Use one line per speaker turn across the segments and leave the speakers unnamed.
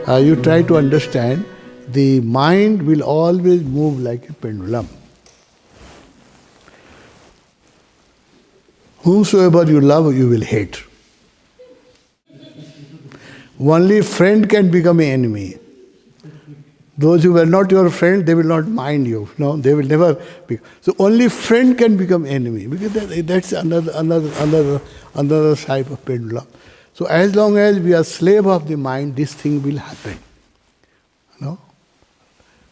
you try to understand, the mind will always move like a pendulum. Whomsoever you love, you will hate. Only friend can become an enemy. Those who were not your friend, they will not mind you. No, they will never be. So only friend can become enemy, because that's another type of pendulum. So as long as we are slave of the mind, this thing will happen. No?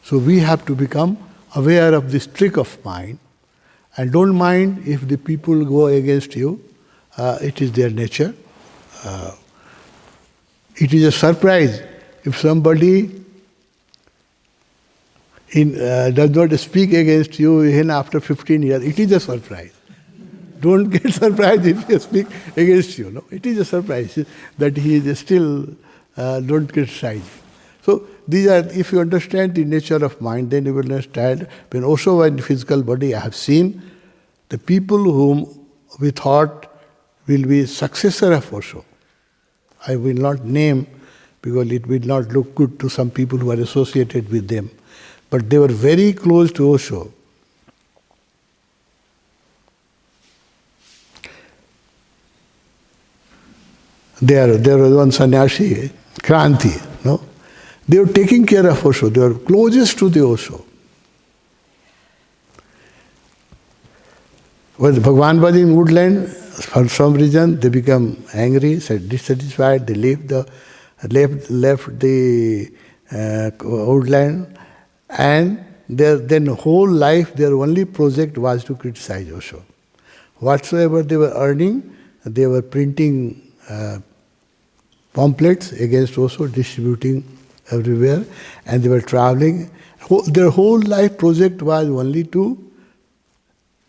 So we have to become aware of this trick of mind, and don't mind if the people go against you. It is their nature. It is a surprise if somebody does not speak against you even after 15 years. It is a surprise. Don't get surprised if he speak against you. No, it is a surprise that he is still don't criticize you. So these are, if you understand the nature of mind, then you will understand. When Osho was in physical body, I have seen the people whom we thought will be successor of Osho. I will not name because it will not look good to some people who are associated with them. But they were very close to Osho. There was one sannyasi, Kranti, no? They were taking care of Osho. They were closest to the Osho. When Bhagavan was in woodland, for some reason they become angry, dissatisfied. They left the woodland, and then whole life their only project was to criticize Osho. Whatsoever they were earning, they were printing pamphlets against Osho, distributing everywhere, and they were traveling. Their whole life project was only to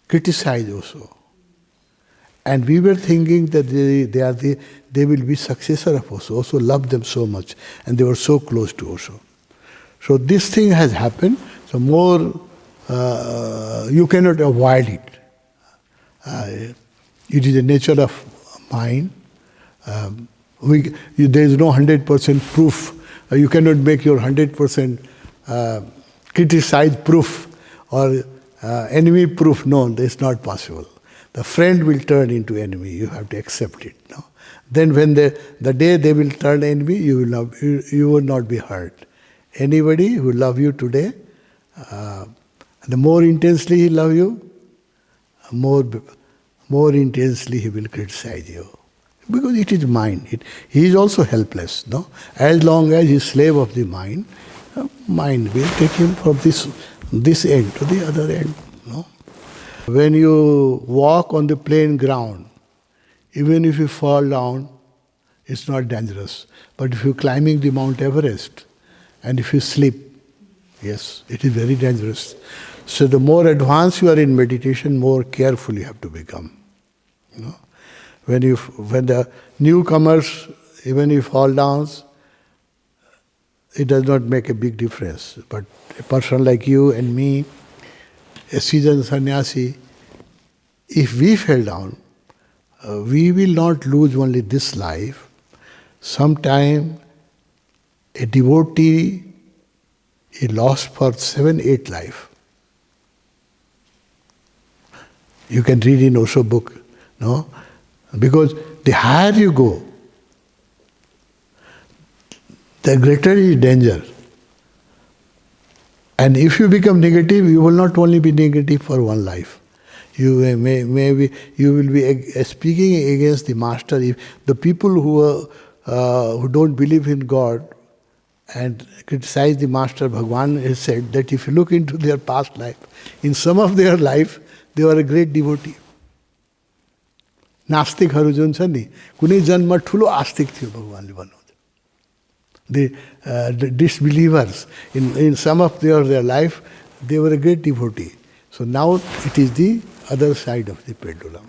criticize Osho. And we were thinking that they will be successor of Osho. Osho loved them so much, and they were so close to Osho. So this thing has happened. So more, you cannot avoid it. It is the nature of mind. There is no 100% proof. You cannot make your 100% criticize proof or enemy proof. No, that's not possible. The friend will turn into enemy. You have to accept it. No? Then when the day they will turn enemy, you will not be hurt. Anybody who love you today, the more intensely he love you, more intensely he will criticize you. Because it is mind. He is also helpless. No? As long as he is slave of the mind, mind will take him from this end to the other end. No? When you walk on the plain ground, even if you fall down, it's not dangerous. But if you're climbing the Mount Everest, and if you slip, yes, it is very dangerous. So the more advanced you are in meditation, more careful you have to become. You know? When the newcomers, even if you fall down, it does not make a big difference. But a person like you and me, a seasoned sannyasi, if we fell down, we will not lose only this life. Sometime a devotee is lost for 7-8 life. You can read in Osho book, no? Because the higher you go, the greater is danger. And if you become negative, you will not only be negative for one life. You will be speaking against the master. If the people who don't believe in God and criticize the master, Bhagavan has said that if you look into their past life, in some of their life, they were a great devotee. नास्तिकहरू जुन छ नि कुनै जन्म ठुलो आस्तिक थियो भगवानले भन्नुहुन्छ. The disbelievers in some of their life, they were a great devotee. So now it is the other side of the pendulum.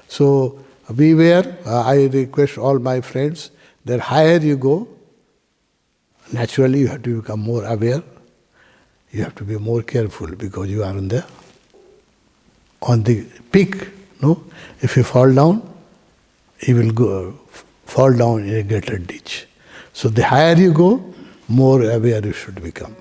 So beware. I request all my friends that higher you go, naturally you have to become more aware. You have to be more careful because you are on the peak. No, if you fall down, you will fall down in a greater ditch. So the higher you go, more aware you should become.